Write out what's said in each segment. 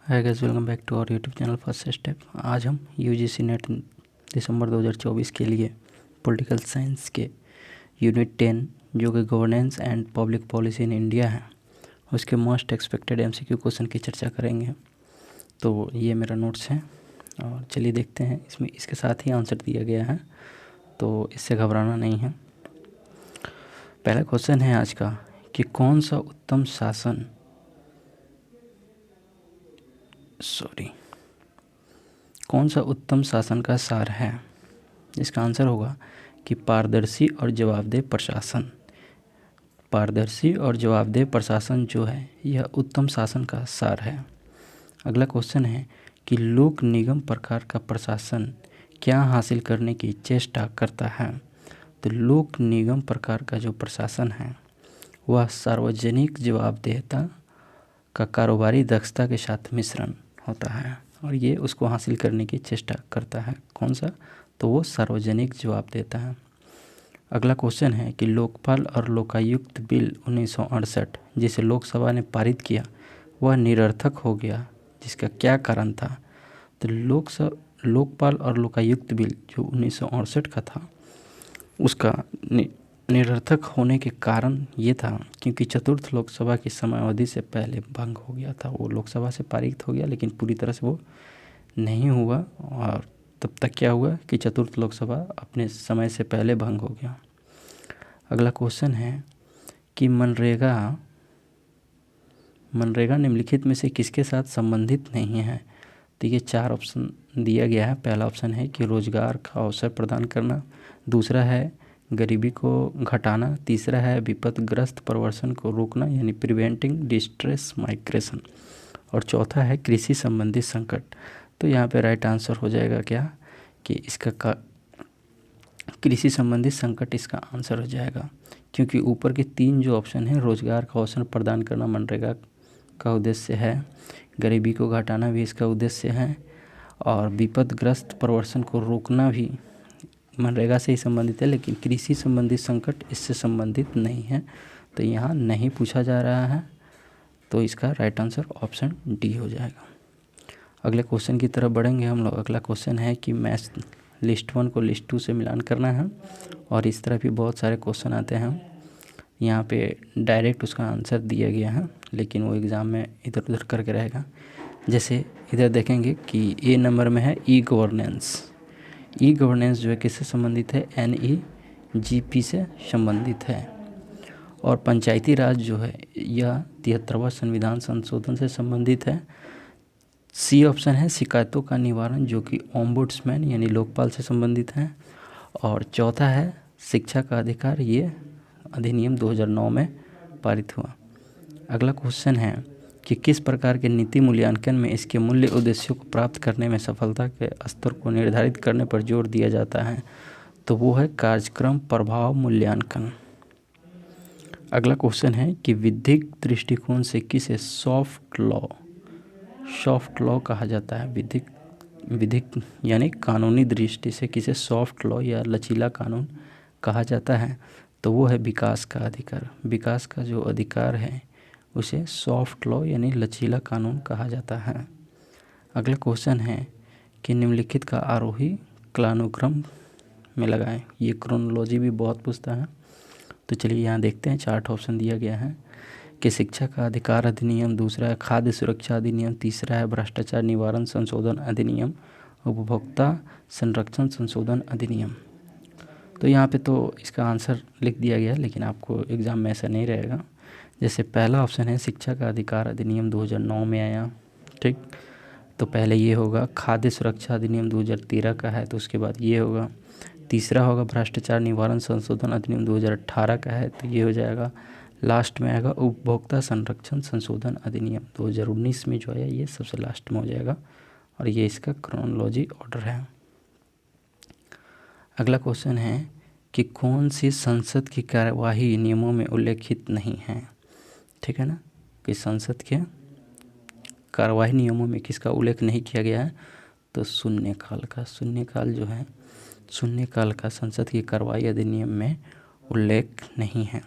Hi guys, welcome back to our YouTube channel first step. आज हम UGC net दिसंबर 2024 के लिए पॉलिटिकल साइंस के यूनिट 10 जो कि governance and public policy in India है, उसके मोस्ट एक्सपेक्टेड एमसीक्यू क्वेश्चन की चर्चा करेंगे। तो ये मेरा नोट्स है और चलिए देखते हैं। इसमें इसके साथ ही आंसर दिया गया है, तो इससे घबराना नहीं है। पहला क्वेश्चन है आज का कि कौन सा उत्तम शासन का सार है। इसका आंसर होगा कि पारदर्शी और जवाबदेह प्रशासन। पारदर्शी और जवाबदेह प्रशासन जो है यह उत्तम शासन का सार है। अगला क्वेश्चन है कि लोक निगम प्रकार का प्रशासन क्या हासिल करने की चेष्टा करता है। तो लोक निगम प्रकार का जो प्रशासन है वह सार्वजनिक जवाबदेहता का कारोबारी दक्षता के साथ मिश्रण होता है और ये उसको हासिल करने की चेष्टा करता है। कौन सा? तो वो सार्वजनिक जवाब देता है। अगला क्वेश्चन है कि लोकपाल और लोकायुक्त बिल 1968 जिसे लोकसभा ने पारित किया वह निरर्थक हो गया, जिसका क्या कारण था। तो लोकपाल और लोकायुक्त बिल जो 1968 का था उसका निरर्थक होने के कारण ये था क्योंकि चतुर्थ लोकसभा की समयावधि से पहले भंग हो गया था। वो लोकसभा से पारित हो गया लेकिन पूरी तरह से वो नहीं हुआ और तब तक क्या हुआ कि चतुर्थ लोकसभा अपने समय से पहले भंग हो गया। अगला क्वेश्चन है कि मनरेगा निम्नलिखित में से किसके साथ संबंधित नहीं है। तो ये 4 ऑप्शन दिया गया है। पहला ऑप्शन है कि रोजगार का अवसर प्रदान करना, दूसरा है गरीबी को घटाना, तीसरा है विपदग्रस्त प्रवर्सन को रोकना यानी प्रिवेंटिंग डिस्ट्रेस माइग्रेशन, और चौथा है कृषि संबंधी संकट। तो यहाँ पे राइट आंसर हो जाएगा क्या कि इसका कृषि संबंधी संकट इसका आंसर हो जाएगा, क्योंकि ऊपर के 3 जो ऑप्शन हैं रोजगार का अवसर प्रदान करना मनरेगा का उद्देश्य है, गरीबी को घटाना भी इसका उद्देश्य है और विपदग्रस्त प्रवर्सन को रोकना भी मनरेगा से ही संबंधित है, लेकिन कृषि संबंधी संकट इससे संबंधित नहीं है। तो यहाँ नहीं पूछा जा रहा है, तो इसका राइट आंसर ऑप्शन डी हो जाएगा। अगले क्वेश्चन की तरफ बढ़ेंगे हम लोग। अगला क्वेश्चन है कि मैच लिस्ट 1 को लिस्ट 2 से मिलान करना है और इस तरह भी बहुत सारे क्वेश्चन आते हैं। यहाँ पे डायरेक्ट उसका आंसर दिया गया है लेकिन वो एग्ज़ाम में इधर उधर करके रहेगा। जैसे इधर देखेंगे कि ए नंबर में है ई गवर्नेंस। ई गवर्नेंस जो है किससे संबंधित है? NEGP से संबंधित है। और पंचायती राज जो है यह 73वां संविधान संशोधन से संबंधित है। सी ऑप्शन है शिकायतों का निवारण जो कि ओम्बुड्समैन यानी लोकपाल से संबंधित है। और चौथा है शिक्षा का अधिकार, ये अधिनियम 2009 में पारित हुआ। अगला क्वेश्चन है कि किस प्रकार के नीति मूल्यांकन में इसके मूल्य उद्देश्यों को प्राप्त करने में सफलता के स्तर को निर्धारित करने पर जोर दिया जाता है। तो वो है कार्यक्रम प्रभाव मूल्यांकन। अगला क्वेश्चन है कि विधिक दृष्टिकोण से किसे सॉफ्ट लॉ कहा जाता है। विधिक यानी कानूनी दृष्टि से किसे सॉफ्ट लॉ या लचीला कानून कहा जाता है। तो वो है विकास का अधिकार। विकास का जो अधिकार है उसे सॉफ्ट लॉ यानी लचीला कानून कहा जाता है। अगला क्वेश्चन है कि निम्नलिखित का आरोही कालानुक्रम में लगाएं। ये क्रोनोलॉजी भी बहुत पूछता है। तो चलिए यहाँ देखते हैं। 4 ऑप्शन दिया गया है कि शिक्षा का अधिकार अधिनियम, दूसरा है खाद्य सुरक्षा अधिनियम, तीसरा है भ्रष्टाचार निवारण संशोधन अधिनियम, उपभोक्ता संरक्षण संशोधन अधिनियम। तो यहाँ पे तो इसका आंसर लिख दिया गया लेकिन आपको एग्ज़ाम में ऐसा नहीं रहेगा। जैसे पहला ऑप्शन है शिक्षा का अधिकार अधिनियम 2009 में आया, ठीक, तो पहले ये होगा। खाद्य सुरक्षा अधिनियम 2013 का है तो उसके बाद ये होगा। तीसरा होगा भ्रष्टाचार निवारण संशोधन अधिनियम 2018 का है तो ये हो जाएगा। लास्ट में आएगा उपभोक्ता संरक्षण संशोधन अधिनियम 2019 में जो है ये सबसे लास्ट में हो जाएगा और ये इसका क्रोनोलॉजी ऑर्डर है। अगला क्वेश्चन है कि कौन सी संसद की कार्यवाही नियमों में उल्लेखित नहीं है। ठीक है ना, कि संसद के कार्यवाही नियमों में किसका उल्लेख नहीं किया गया है। तो शून्यकाल का संसद की कार्यवाही अधिनियम में उल्लेख नहीं है।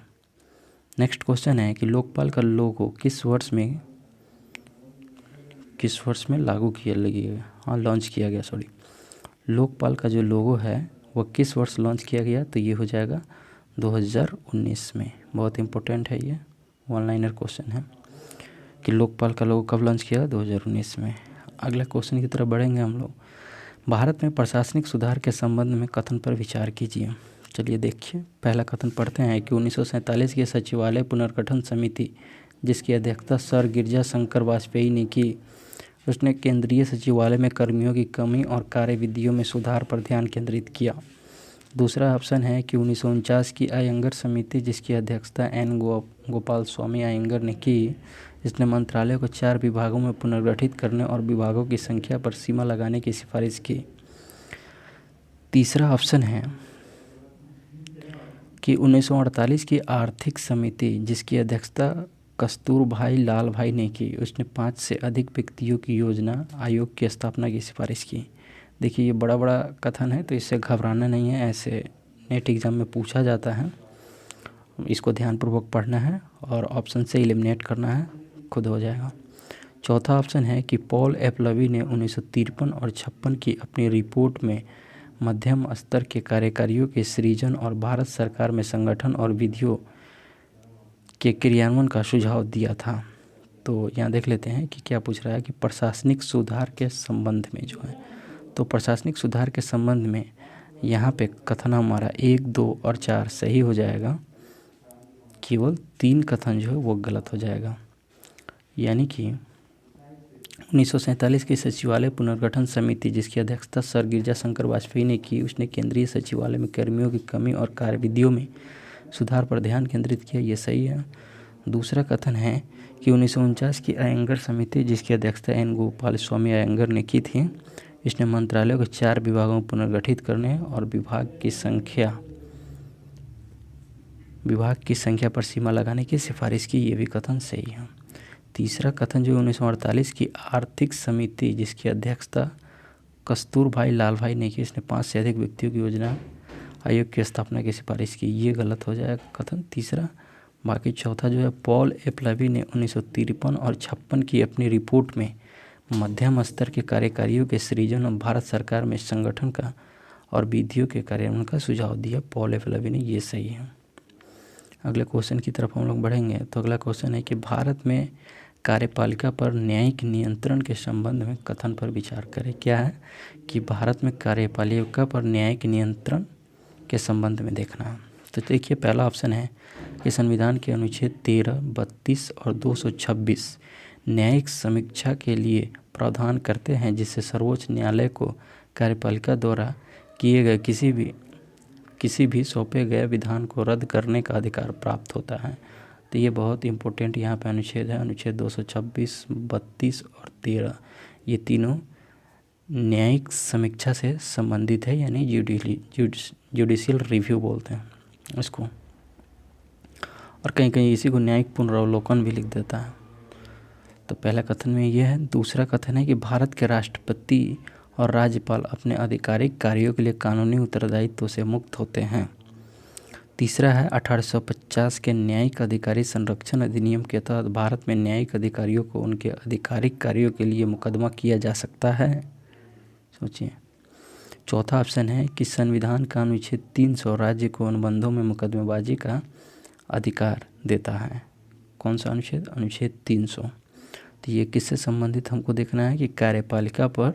नेक्स्ट क्वेश्चन है कि लोकपाल का लोगो किस वर्ष में किस वर्ष में लागू किया लगेगा, हाँ लॉन्च किया गया, सॉरी। लोकपाल का जो लोगो है वो किस वर्ष लॉन्च किया गया, तो ये हो जाएगा 2019 में। बहुत इंपॉर्टेंट है, ये वन लाइनर क्वेश्चन है कि लोकपाल का लोगो कब लॉन्च किया, 2019 में। अगला क्वेश्चन की तरफ बढ़ेंगे हम लोग। भारत में प्रशासनिक सुधार के संबंध में कथन पर विचार कीजिए। चलिए देखिए, पहला कथन पढ़ते हैं कि 1947 की सचिवालय पुनर्गठन समिति जिसकी अध्यक्षता सर गिरजा शंकर वाजपेयी ने की, उसने केंद्रीय सचिवालय में कर्मियों की कमी और कार्यविधियों में सुधार पर ध्यान केंद्रित किया। दूसरा ऑप्शन है कि 1949 की अयंगर समिति जिसकी अध्यक्षता एन गोपाल स्वामी अयंगर ने की, इसने मंत्रालय को 4 विभागों में पुनर्गठित करने और विभागों की संख्या पर सीमा लगाने की सिफारिश की। तीसरा ऑप्शन है कि 1948 की आर्थिक समिति जिसकी अध्यक्षता कस्तूरभाई लाल भाई ने की, उसने 5 से अधिक व्यक्तियों की योजना आयोग की स्थापना की सिफारिश की। देखिए ये बड़ा बड़ा कथन है, तो इससे घबराना नहीं है, ऐसे नेट एग्ज़ाम में पूछा जाता है। इसको ध्यानपूर्वक पढ़ना है और ऑप्शन से एलिमिनेट करना है, खुद हो जाएगा। चौथा ऑप्शन है कि पॉल एपलवी ने 1953 और 56 की अपनी रिपोर्ट में मध्यम स्तर के कार्यकारियों के सृजन और भारत सरकार में संगठन और विधियों के क्रियान्वयन का सुझाव दिया था। तो यहाँ देख लेते हैं कि क्या पूछ रहा है कि प्रशासनिक सुधार के संबंध में जो है, तो प्रशासनिक सुधार के संबंध में यहाँ पे कथन हमारा 1, 2 और 4 सही हो जाएगा, केवल 3 कथन जो है वो गलत हो जाएगा। यानी कि 1947 की सचिवालय पुनर्गठन समिति जिसकी अध्यक्षता सर गिरजा शंकर वाजपेयी ने की, उसने केंद्रीय सचिवालय में कर्मियों की कमी और कार्यविधियों में सुधार पर ध्यान केंद्रित किया, ये सही है। दूसरा कथन है कि 1949 की अयंगर समिति जिसकी अध्यक्षता एन गोपाल स्वामी अयंगर ने की थी, इसने मंत्रालय को 4 विभागों में पुनर्गठित करने और विभाग की संख्या पर सीमा लगाने की सिफारिश की, ये भी कथन सही है। तीसरा कथन जो 1948 की आर्थिक समिति जिसकी अध्यक्षता कस्तूरभाई लाल भाई ने की, इसने 5 से अधिक व्यक्तियों की योजना आयोग की स्थापना की सिफारिश की, ये गलत हो जाएगा कथन तीसरा। बाकी चौथा जो है पॉल एपलवी ने 1953 और 56 की अपनी रिपोर्ट में मध्यम स्तर के कार्यकारियों के सृजन और भारत सरकार में संगठन का और विधियों के कार्यान्वयन का सुझाव दिया पॉल एपलवी ने, ये सही है। अगले क्वेश्चन की तरफ हम लोग बढ़ेंगे। तो अगला क्वेश्चन है कि भारत में कार्यपालिका पर न्यायिक नियंत्रण के संबंध में कथन पर विचार करें। क्या है कि भारत में कार्यपालिका पर न्यायिक नियंत्रण के संबंध में देखना है। तो देखिए पहला ऑप्शन है कि संविधान के अनुच्छेद 13, 32 और 226 न्यायिक समीक्षा के लिए प्रावधान करते हैं, जिससे सर्वोच्च न्यायालय को कार्यपालिका द्वारा किए गए किसी भी सौंपे गए विधान को रद्द करने का अधिकार प्राप्त होता है। तो ये बहुत इंपॉर्टेंट यहाँ पे अनुच्छेद है, अनुच्छेद 226, 32 और 13, ये तीनों न्यायिक समीक्षा से संबंधित है, यानी जुडिशियल रिव्यू बोलते हैं इसको, और कहीं कहीं इसी को न्यायिक पुनरावलोकन भी लिख देता है। तो पहला कथन में ये है। दूसरा कथन है कि भारत के राष्ट्रपति और राज्यपाल अपने आधिकारिक कार्यों के लिए कानूनी उत्तरदायित्व से मुक्त होते हैं। तीसरा है 1850 के न्यायिक अधिकारी संरक्षण अधिनियम के तहत भारत में न्यायिक अधिकारियों को उनके आधिकारिक कार्यों के लिए मुकदमा किया जा सकता है। सोचिए। चौथा ऑप्शन है कि संविधान का अनुच्छेद 300 राज्य को अनुबंधों में मुकदमेबाजी का अधिकार देता है। कौन सा अनुच्छेद? अनुच्छेद 300। तो ये किससे संबंधित हमको देखना है कि कार्यपालिका पर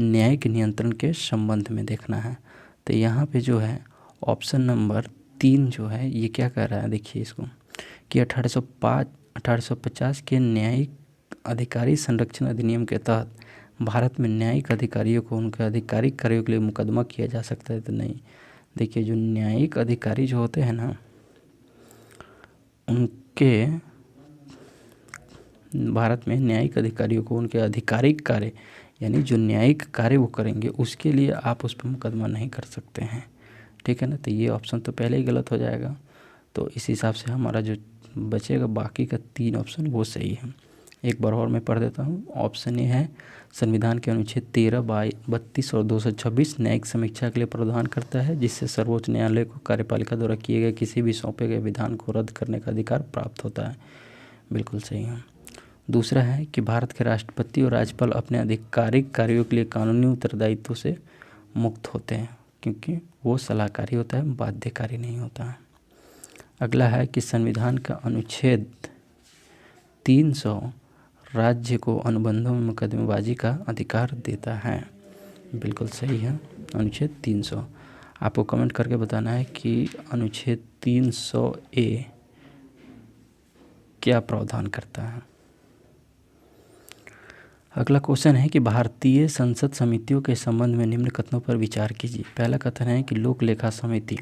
न्यायिक नियंत्रण के संबंध में देखना है। तो यहाँ पे जो है ऑप्शन नंबर 3 जो है ये क्या कह रहा है, देखिए इसको कि 1850 के न्यायिक अधिकारी संरक्षण अधिनियम के तहत भारत में न्यायिक अधिकारियों को उनके आधिकारिक कार्यों के लिए मुकदमा किया जा सकता है। तो नहीं, देखिए जो न्यायिक अधिकारी जो होते हैं ना, उनके भारत में न्यायिक अधिकारियों को उनके आधिकारिक कार्य यानी जो न्यायिक कार्य वो करेंगे उसके लिए आप उस पर मुकदमा नहीं कर सकते हैं, ठीक है ना। तो ये ऑप्शन तो पहले ही गलत हो जाएगा। तो इस हिसाब से हमारा जो बचेगा बाकी का 3 ऑप्शन वो सही है। एक बार और मैं पढ़ देता हूँ। ऑप्शन ए है संविधान के अनुच्छेद 13, 32 और 226 न्यायिक समीक्षा के लिए प्रावधान करता है, जिससे सर्वोच्च न्यायालय को कार्यपालिका द्वारा किए गए किसी भी सौंपे गए विधान को रद्द करने का अधिकार प्राप्त होता है। बिल्कुल सही है। दूसरा है कि भारत के राष्ट्रपति और राज्यपाल अपने आधिकारिक कार्यों के लिए कानूनी उत्तरदायित्व से मुक्त होते हैं, क्योंकि वो सलाहकारी होता है, बाध्यकारी नहीं होता है। अगला है कि संविधान का अनुच्छेद 300 राज्य को अनुबंधों में मुकदमेबाजी का अधिकार देता है। बिल्कुल सही है, अनुच्छेद 300। आपको कमेंट करके बताना है कि अनुच्छेद 300A क्या प्रावधान करता है। अगला क्वेश्चन है कि भारतीय संसद समितियों के संबंध में निम्न कथनों पर विचार कीजिए। पहला कथन है कि लोक लेखा समिति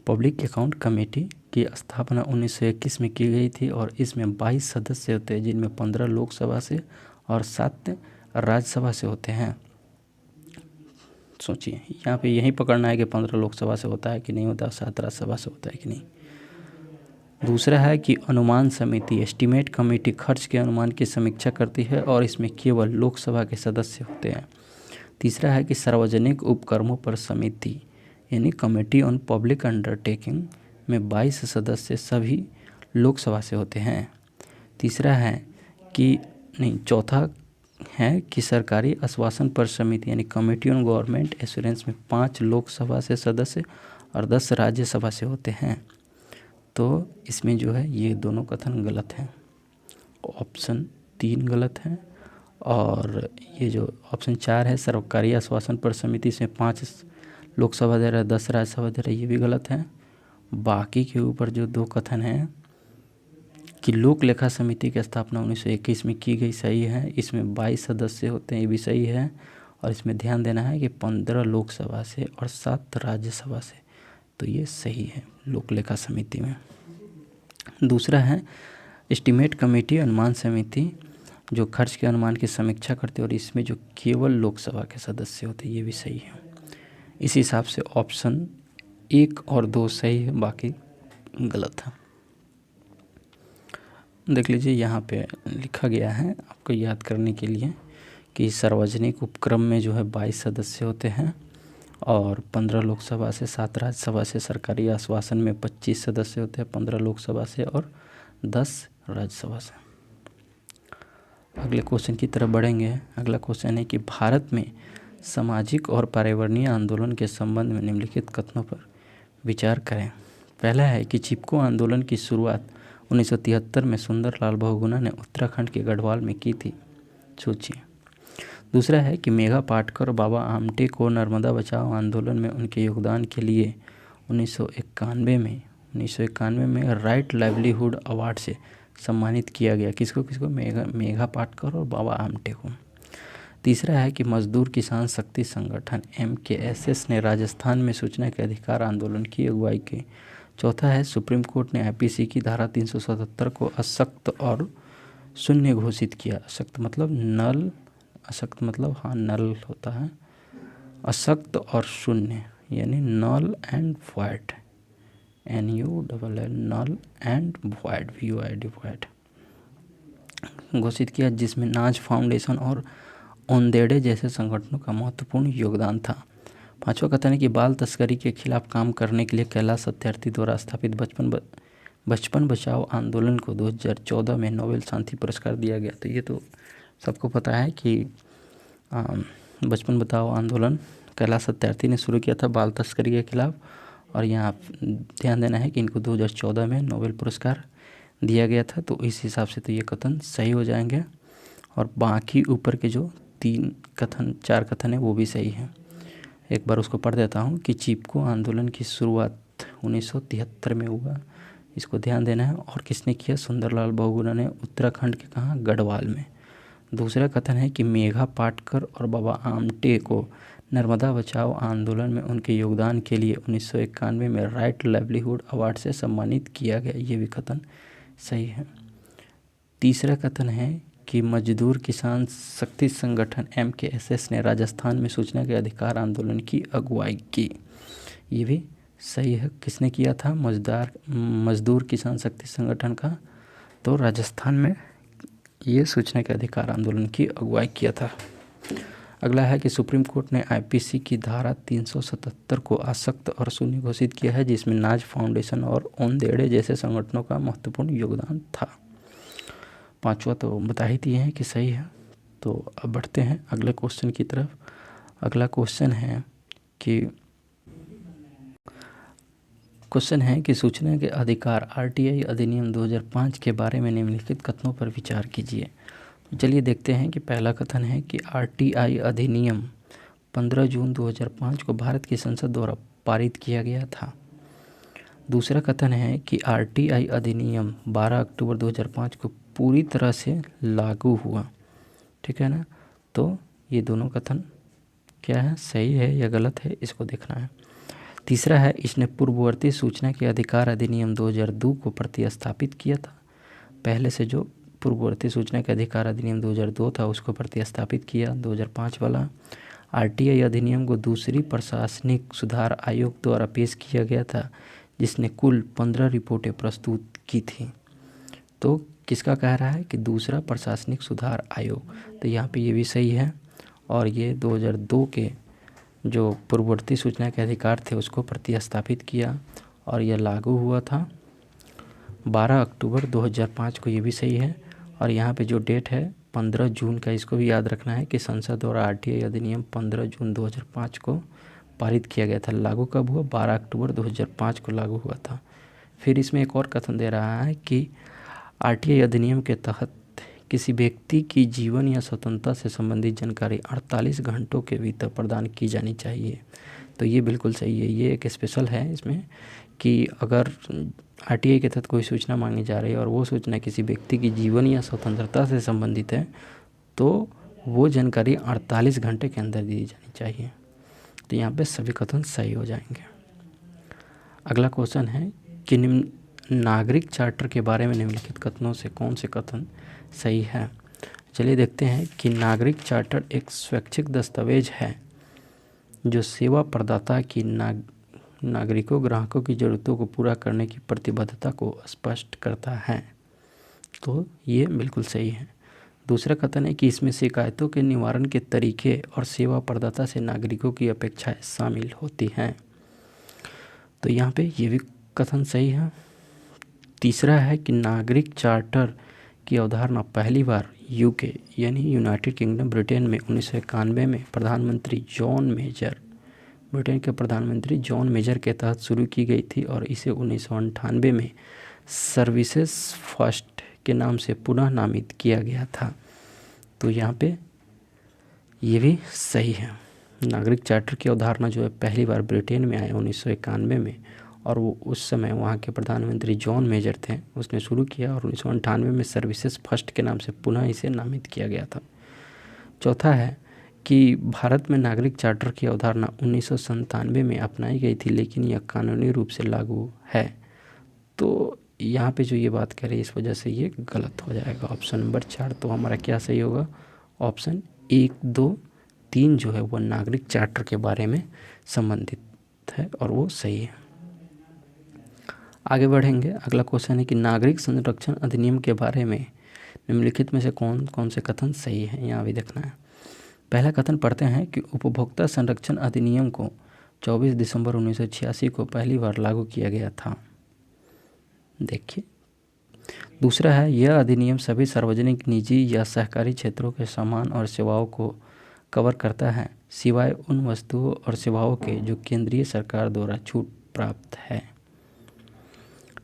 पब्लिक अकाउंट कमेटी की स्थापना 1921 में की गई थी और इसमें 22 सदस्य होते हैं, जिनमें 15 लोकसभा से और 7 राज्यसभा से होते हैं। सोचिए, यहाँ पे यही पकड़ना है कि 15 लोकसभा से होता है कि नहीं होता, 7 राज्यसभा से होता है कि नहीं। दूसरा है कि अनुमान समिति एस्टीमेट कमेटी खर्च के अनुमान की समीक्षा करती है और इसमें केवल लोकसभा के सदस्य होते हैं। तीसरा है कि सार्वजनिक उपक्रमों पर समिति यानी कमेटी ऑन पब्लिक अंडरटेकिंग में 22 सदस्य सभी लोकसभा से होते हैं। चौथा है कि सरकारी आश्वासन पर समिति यानी कमेटी ऑन गवर्नमेंट एश्योरेंस में 5 लोकसभा से सदस्य और 10 राज्यसभा से होते हैं। तो इसमें जो है ये दोनों कथन गलत हैं, ऑप्शन 3 गलत है और ये जो ऑप्शन 4 है सरकारी आश्वासन पर समिति से 5 लोकसभा दे रहा है, 10 राज्यसभा दे रहा है, ये भी गलत है। बाकी के ऊपर जो 2 कथन हैं कि लोक लेखा समिति की स्थापना 1921 में की गई, सही है। इसमें 22 सदस्य होते हैं, ये भी सही है। और इसमें ध्यान देना है कि 15 लोकसभा से और 7 राज्यसभा से, तो ये सही है लोक लेखा समिति में। दूसरा है एस्टीमेट कमेटी अनुमान समिति जो खर्च के अनुमान की समीक्षा करती है और इसमें जो केवल लोकसभा के सदस्य होते हैं, ये भी सही है। इस हिसाब से ऑप्शन 1 और 2 सही है, बाकी गलत है। देख लीजिए, यहाँ पे लिखा गया है आपको याद करने के लिए कि सार्वजनिक उपक्रम में जो है 22 सदस्य होते हैं और 15 लोकसभा से, 7 राज्यसभा से। सरकारी आश्वासन में 25 सदस्य होते हैं, 15 लोकसभा से और 10 राज्यसभा से। अगले क्वेश्चन की तरफ बढ़ेंगे। अगला क्वेश्चन है कि भारत में सामाजिक और पर्यावरणीय आंदोलन के संबंध में निम्नलिखित कथनों पर विचार करें। पहला है कि चिपको आंदोलन की शुरुआत 1973 में सुंदरलाल बहुगुणा ने उत्तराखंड के गढ़वाल में की थी। सोचिए। दूसरा है कि मेघा पाटकर और बाबा आमटे को नर्मदा बचाओ आंदोलन में उनके योगदान के लिए 1991 में राइट लाइवलीहुड अवार्ड से सम्मानित किया गया। किसको? मेघा पाटकर और बाबा आमटे को। तीसरा है कि मजदूर किसान शक्ति संगठन MKSS ने राजस्थान में सूचना के अधिकार आंदोलन की अगुवाई की। चौथा है सुप्रीम कोर्ट ने IPC की धारा 377 को असक्त और शून्य घोषित किया। असक्त मतलब नल, असक्त मतलब नल होता है, असक्त और शून्य यानी null and void, NULL null and void, VOID घोषित किया, जिसमें नाज फाउंडेशन और ओंदेड़े जैसे संगठनों का महत्वपूर्ण योगदान था। पांचवा कथन है कि बाल तस्करी के खिलाफ काम करने के लिए कैलाश सत्यार्थी द्वारा स्थापित बचपन बचाओ आंदोलन को 2014 में नोबेल शांति पुरस्कार दिया गया। तो ये तो सबको पता है कि बचपन बचाओ आंदोलन कैलाश सत्यार्थी ने शुरू किया था बाल तस्करी के खिलाफ, और यहाँ ध्यान देना है कि इनको 2014 में नोबेल पुरस्कार दिया गया था। तो इस हिसाब से तो ये कथन सही हो जाएंगे और बाकी ऊपर के जो 4 कथन है वो भी सही है। एक बार उसको पढ़ देता हूँ कि चिपको आंदोलन की शुरुआत 1973 में हुआ, इसको ध्यान देना है। और किसने किया? सुंदरलाल बहुगुणा ने उत्तराखंड के कहाँ? गढ़वाल में। दूसरा कथन है कि मेघा पाटकर और बाबा आमटे को नर्मदा बचाओ आंदोलन में उनके योगदान के लिए 1991 में राइट लाइवलीहुड अवार्ड से सम्मानित किया गया। ये भी कथन सही है। तीसरा कथन है कि मजदूर किसान शक्ति संगठन MKSS ने राजस्थान में सूचना के अधिकार आंदोलन की अगुवाई की। ये भी सही है। किसने किया था? मजदूर किसान शक्ति संगठन का, तो राजस्थान में ये सूचना के अधिकार आंदोलन की अगुवाई किया था। अगला है कि सुप्रीम कोर्ट ने IPC की धारा 377 को असक्त और शून्य घोषित किया है, जिसमें नाज फाउंडेशन और ओंदेड़े जैसे संगठनों का महत्वपूर्ण योगदान था। पांचवा तो बता ही दिए हैं कि सही है। तो अब बढ़ते हैं अगले क्वेश्चन की तरफ। अगला क्वेश्चन है कि सूचना के अधिकार आरटीआई अधिनियम 2005 के बारे में निम्नलिखित कथनों पर विचार कीजिए। चलिए देखते हैं कि पहला कथन है कि आरटीआई अधिनियम 15 जून 2005 को भारत की संसद द्वारा पारित किया गया था। दूसरा कथन है कि आरटीआई अधिनियम 12 अक्टूबर 2005 को पूरी तरह से लागू हुआ। ठीक है ना। तो ये दोनों कथन क्या है, सही है या गलत है, इसको देखना है। तीसरा है इसने पूर्ववर्ती सूचना के अधिकार अधिनियम 2002 को प्रतिस्थापित किया था। पहले से जो पूर्ववर्ती सूचना के अधिकार अधिनियम 2002 था उसको प्रतिस्थापित किया 2005 वाला। आरटीआई अधिनियम को दूसरी प्रशासनिक सुधार आयोग द्वारा पेश किया गया था जिसने कुल 15 रिपोर्टें प्रस्तुत की थी। तो किसका कह रहा है कि दूसरा प्रशासनिक सुधार आयोग, तो यहाँ पे ये भी सही है। और ये 2002 के जो पूर्ववर्ती सूचना के अधिकार थे उसको प्रतिस्थापित किया और यह लागू हुआ था 12 अक्टूबर 2005 को, ये भी सही है। और यहाँ पे जो डेट है 15 जून का, इसको भी याद रखना है कि संसद द्वारा आरटीआई अधिनियम 15 जून 2005 को पारित किया गया था। लागू कब हुआ? 12 अक्टूबर 2005 को लागू हुआ था। फिर इसमें एक और कथन दे रहा है कि आरटीआई अधिनियम के तहत किसी व्यक्ति की जीवन या स्वतंत्रता से संबंधित जानकारी 48 घंटों के भीतर प्रदान की जानी चाहिए। तो ये बिल्कुल सही है। ये एक स्पेशल है इसमें कि अगर आरटीआई के तहत कोई सूचना मांगी जा रही है और वो सूचना किसी व्यक्ति की जीवन या स्वतंत्रता से संबंधित है तो वो जानकारी 48 घंटे के अंदर दी जानी चाहिए। तो यहाँ पे सभी कथन सही हो जाएंगे। अगला क्वेश्चन है कि नागरिक चार्टर के बारे में निम्नलिखित कथनों से कौन से कथन सही है। चलिए देखते हैं कि नागरिक चार्टर एक स्वैच्छिक दस्तावेज है जो सेवा प्रदाता की नागरिकों ग्राहकों की ज़रूरतों को पूरा करने की प्रतिबद्धता को स्पष्ट करता है। तो ये बिल्कुल सही है। दूसरा कथन है कि इसमें शिकायतों के निवारण के तरीके और सेवा प्रदाता से नागरिकों की अपेक्षाएं शामिल होती हैं। तो यहाँ पे ये भी कथन सही है। तीसरा है कि नागरिक चार्टर की अवधारणा पहली बार यूके यानी यूनाइटेड किंगडम ब्रिटेन में 1991 में ब्रिटेन के प्रधानमंत्री जॉन मेजर के तहत शुरू की गई थी और इसे 1998 में सर्विसेज फर्स्ट के नाम से पुनः नामित किया गया था। तो यहाँ पे ये भी सही है। नागरिक चार्टर की अवधारणा जो है पहली बार ब्रिटेन में आया 1991 में और वो उस समय वहाँ के प्रधानमंत्री जॉन मेजर थे, उसने शुरू किया और 1998 में सर्विसेज फर्स्ट के नाम से पुनः इसे नामित किया गया था। चौथा है कि भारत में नागरिक चार्टर की अवधारणा 1997 में अपनाई गई थी लेकिन यह कानूनी रूप से लागू है। तो यहाँ पे जो ये बात करें इस वजह से ये गलत हो जाएगा। ऑप्शन नंबर 4 तो हमारा क्या सही होगा? ऑप्शन 1, 2, 3 जो है वो नागरिक चार्टर के बारे में संबंधित है और वो सही है। आगे बढ़ेंगे। अगला क्वेश्चन है कि नागरिक संरक्षण अधिनियम के बारे में निम्नलिखित में से कौन कौन से कथन सही है, यहाँ भी देखना है। पहला कथन पढ़ते हैं कि उपभोक्ता संरक्षण अधिनियम को 24 दिसंबर 1986 को पहली बार लागू किया गया था। देखिए। दूसरा है यह अधिनियम सभी सार्वजनिक, निजी या सहकारी क्षेत्रों के सामान और सेवाओं को कवर करता है सिवाय उन वस्तुओं और सेवाओं के जो केंद्रीय सरकार द्वारा छूट प्राप्त है।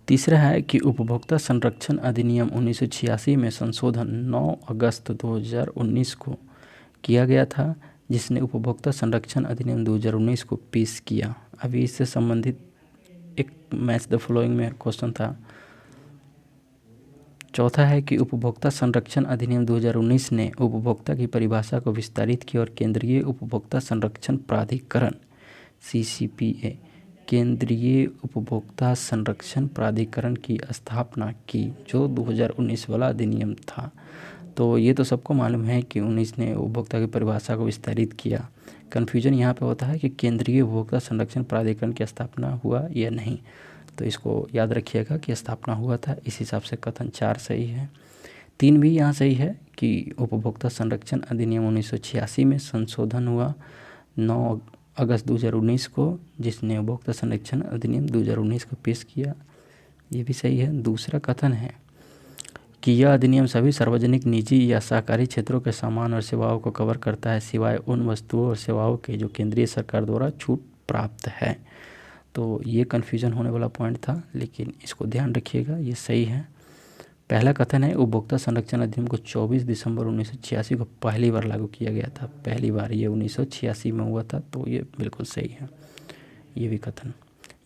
तीसरा है कि उपभोक्ता संरक्षण अधिनियम 1986 में संशोधन 9 अगस्त 2019 को किया गया था जिसने उपभोक्ता संरक्षण अधिनियम 2019 को पेश किया। अभी इससे संबंधित एक मैच द फॉलोइंग में क्वेश्चन था। चौथा है कि उपभोक्ता संरक्षण अधिनियम 2019 ने उपभोक्ता की परिभाषा को विस्तारित किया और केंद्रीय उपभोक्ता संरक्षण प्राधिकरण CCPA केंद्रीय उपभोक्ता संरक्षण प्राधिकरण की स्थापना की जो 2019 वाला अधिनियम था। तो ये तो सबको मालूम है कि 19 ने उपभोक्ता की परिभाषा को विस्तारित किया। कन्फ्यूजन यहाँ पे होता है कि केंद्रीय उपभोक्ता संरक्षण प्राधिकरण की स्थापना हुआ या नहीं। तो इसको याद रखिएगा कि स्थापना हुआ था। इस हिसाब से कथन 4 सही है। 3 भी यहाँ सही है कि उपभोक्ता संरक्षण अधिनियम 1986 में संशोधन हुआ 9 अगस्त 2019 को जिसने उपभोक्ता संरक्षण अधिनियम 2019 को पेश किया। ये भी सही है। दूसरा कथन है कि यह अधिनियम सभी सार्वजनिक, निजी या सहकारी क्षेत्रों के सामान और सेवाओं को कवर करता है, सिवाय उन वस्तुओं और सेवाओं के जो केंद्रीय सरकार द्वारा छूट प्राप्त है। तो ये कन्फ्यूज़न होने वाला पॉइंट था, लेकिन इसको ध्यान रखिएगा, ये सही है। पहला कथन है, उपभोक्ता संरक्षण अधिनियम को 24 दिसंबर 1986 को पहली बार लागू किया गया था। पहली बार ये 1986 में हुआ था, तो ये बिल्कुल सही है ये भी कथन,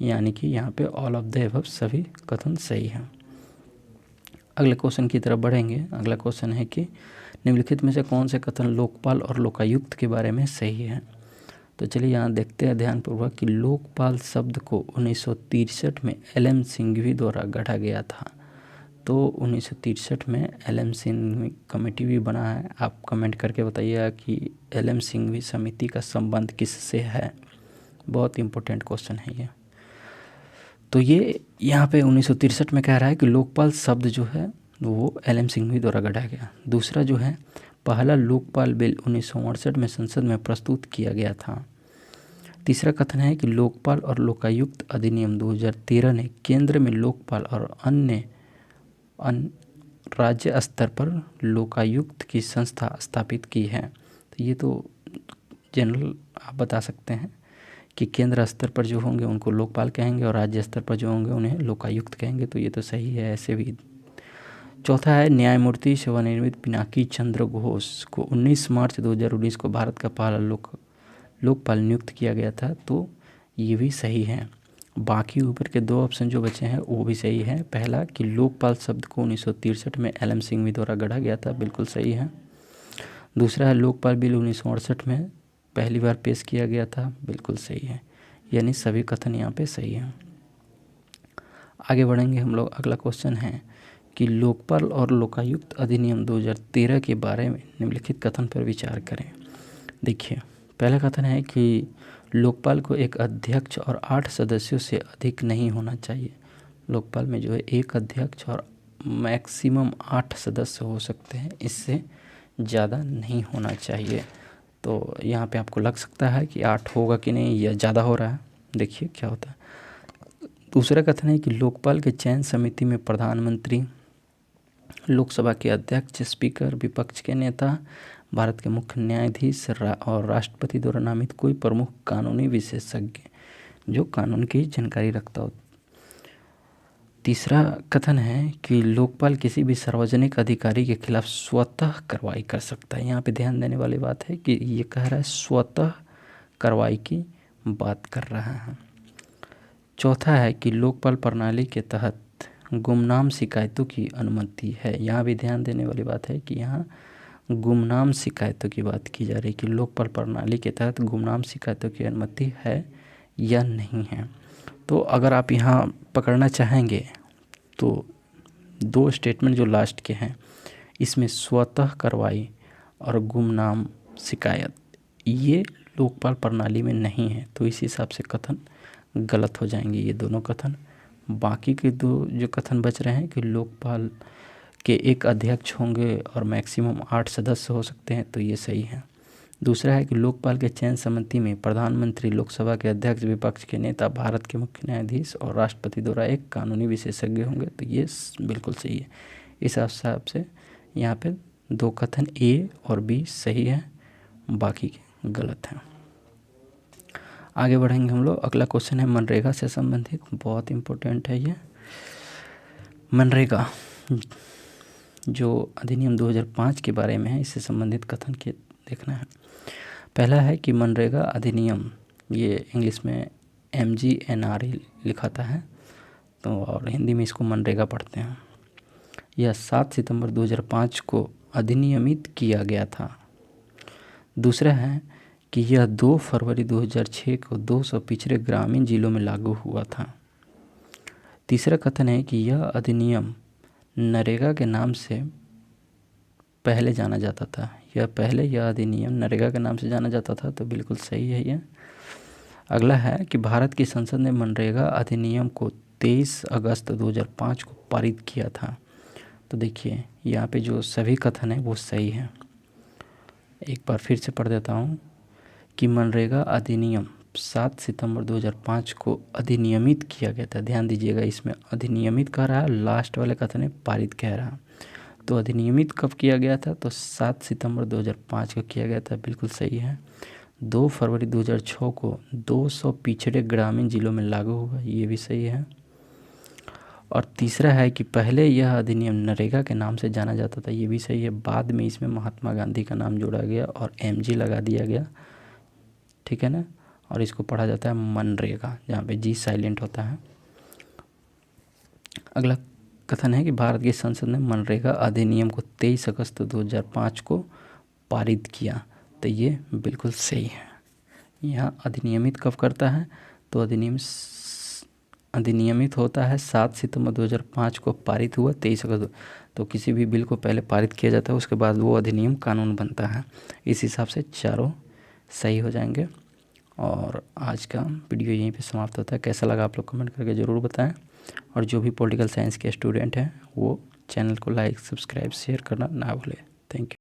यानी कि यहाँ पे ऑल ऑफ द एबव सभी कथन सही हैं। अगले क्वेश्चन की तरफ बढ़ेंगे। अगला क्वेश्चन है कि निम्नलिखित में से कौन से कथन लोकपाल और लोकायुक्त के बारे में सही है। तो चलिए यहाँ देखते हैं ध्यानपूर्वक कि लोकपाल शब्द को 1963 में एल.एम. सिंघवी द्वारा गढ़ा गया था। तो 1963 में एल.एम. सिंघवी कमेटी भी बना है। आप कमेंट करके बताइएगा कि एल.एम. सिंघवी समिति का संबंध किससे है। बहुत इम्पोर्टेंट क्वेश्चन है ये। तो ये यहाँ पे 1963 में कह रहा है कि लोकपाल शब्द जो है वो एल.एम. सिंघवी द्वारा गढ़ा गया। दूसरा जो है, पहला लोकपाल बिल 1968 में संसद में प्रस्तुत किया गया था। तीसरा कथन है कि लोकपाल और लोकायुक्त अधिनियम 2013 ने केंद्र में लोकपाल और अन्य राज्य स्तर पर लोकायुक्त की संस्था स्थापित की है। तो ये तो जनरल आप बता सकते हैं कि केंद्र स्तर पर जो होंगे उनको लोकपाल कहेंगे और राज्य स्तर पर जो होंगे उन्हें लोकायुक्त कहेंगे। तो ये तो सही है ऐसे भी। चौथा है, न्यायमूर्ति सेवानिवृत्त पिनाकी चंद्र घोष को 19 मार्च 2019 को भारत का पहला लोकपाल नियुक्त किया गया था। तो ये भी सही है। बाकी ऊपर के दो ऑप्शन जो बचे हैं वो भी सही है। पहला कि लोकपाल शब्द को 1963 में एल.एम. सिंघवी द्वारा गढ़ा गया था, बिल्कुल सही है। दूसरा है, लोकपाल बिल 1968 में पहली बार पेश किया गया था, बिल्कुल सही है। यानी सभी कथन यहाँ पे सही हैं। आगे बढ़ेंगे हम लोग। अगला क्वेश्चन है कि लोकपाल और लोकायुक्त अधिनियम 2013 के बारे में निम्नलिखित कथन पर विचार करें। देखिए, पहला कथन है कि लोकपाल को एक अध्यक्ष और 8 सदस्यों से अधिक नहीं होना चाहिए। लोकपाल में जो है एक अध्यक्ष और मैक्सिमम 8 सदस्य हो सकते हैं, इससे ज़्यादा नहीं होना चाहिए। तो यहाँ पे आपको लग सकता है कि 8 होगा कि नहीं या ज़्यादा हो रहा है, देखिए क्या होता है। दूसरा कथन है कि लोकपाल के चयन समिति में प्रधानमंत्री, लोकसभा के अध्यक्ष, स्पीकर, विपक्ष के नेता, भारत के मुख्य न्यायाधीश और राष्ट्रपति द्वारा नामित कोई प्रमुख कानूनी विशेषज्ञ जो कानून की जानकारी रखता हो। तीसरा कथन है कि लोकपाल किसी भी सार्वजनिक अधिकारी के खिलाफ स्वतः कार्रवाई कर सकता है। यहाँ पे ध्यान देने वाली बात है कि ये कह रहा है स्वतः कार्रवाई की बात कर रहा है। चौथा है कि लोकपाल प्रणाली के तहत गुमनाम शिकायतों की अनुमति है। यहाँ भी ध्यान देने वाली बात है कि यहाँ गुमनाम शिकायतों की बात की जा रही है कि लोकपाल प्रणाली के तहत गुमनाम शिकायतों की अनुमति है या नहीं है। तो अगर आप यहाँ पकड़ना चाहेंगे तो दो स्टेटमेंट जो लास्ट के हैं इसमें स्वतः कार्रवाई और गुमनाम शिकायत ये लोकपाल प्रणाली में नहीं है, तो इस हिसाब से कथन गलत हो जाएंगे ये दोनों कथन। बाकी के दो जो कथन बच रहे हैं कि लोकपाल के एक अध्यक्ष होंगे और मैक्सिमम 8 सदस्य हो सकते हैं, तो ये सही है। दूसरा है कि लोकपाल के चयन समिति में प्रधानमंत्री, लोकसभा के अध्यक्ष, विपक्ष के नेता, भारत के मुख्य न्यायाधीश और राष्ट्रपति द्वारा एक कानूनी विशेषज्ञ होंगे, तो ये बिल्कुल सही है। इस हिसाब से यहाँ पे दो कथन ए और बी सही है, बाकी के गलत हैं। आगे बढ़ेंगे हम लोग। अगला क्वेश्चन है मनरेगा से संबंधित, बहुत इम्पोर्टेंट है ये। मनरेगा जो अधिनियम 2005 के बारे में है, इससे संबंधित कथन के देखना है। पहला है कि मनरेगा अधिनियम, ये इंग्लिश में MGNRE लिखाता है तो, और हिंदी में इसको मनरेगा पढ़ते हैं। यह 7 सितंबर 2005 को अधिनियमित किया गया था। दूसरा है कि यह 2 फरवरी 2006 को 200 पिछड़े ग्रामीण जिलों में लागू हुआ था। तीसरा कथन है कि यह अधिनियम नरेगा के नाम से पहले जाना जाता था। यह अधिनियम नरेगा के नाम से जाना जाता था, तो बिल्कुल सही है ये। अगला है कि भारत की संसद ने मनरेगा अधिनियम को 23 अगस्त 2005 को पारित किया था। तो देखिए यहाँ पे जो सभी कथन है वो सही है। एक बार फिर से पढ़ देता हूँ कि मनरेगा अधिनियम 7 सितंबर 2005 को अधिनियमित किया गया था। ध्यान दीजिएगा, इसमें अधिनियमित कह रहा है, लास्ट वाले कथन है पारित कह रहा है। तो अधिनियमित कब किया गया था? तो 7 सितंबर 2005 को किया गया था, बिल्कुल सही है। 2 फरवरी 2006 को 200 पिछड़े ग्रामीण जिलों में लागू हुआ, ये भी सही है। और तीसरा है कि पहले यह अधिनियम नरेगा के नाम से जाना जाता था, ये भी सही है। बाद में इसमें महात्मा गांधी का नाम जोड़ा गया और MG लगा दिया गया, ठीक है ना। और इसको पढ़ा जाता है मनरेगा, जहाँ पे जी साइलेंट होता है। अगला कथन है कि भारत की संसद ने मनरेगा अधिनियम को 23 अगस्त 2005 को पारित किया, तो ये बिल्कुल सही है। यहाँ अधिनियमित कब करता है? तो अधिनियमित होता है 7 सितंबर 2005 को, पारित हुआ 23 अगस्त। तो किसी भी बिल को पहले पारित किया जाता है, उसके बाद वो अधिनियम कानून बनता है। इस हिसाब से चारों सही हो जाएंगे। और आज का वीडियो यहीं पे समाप्त होता है। कैसा लगा आप लोग कमेंट करके ज़रूर बताएं। और जो भी पॉलिटिकल साइंस के स्टूडेंट हैं वो चैनल को लाइक, सब्सक्राइब, शेयर करना ना भूलें। Thank you.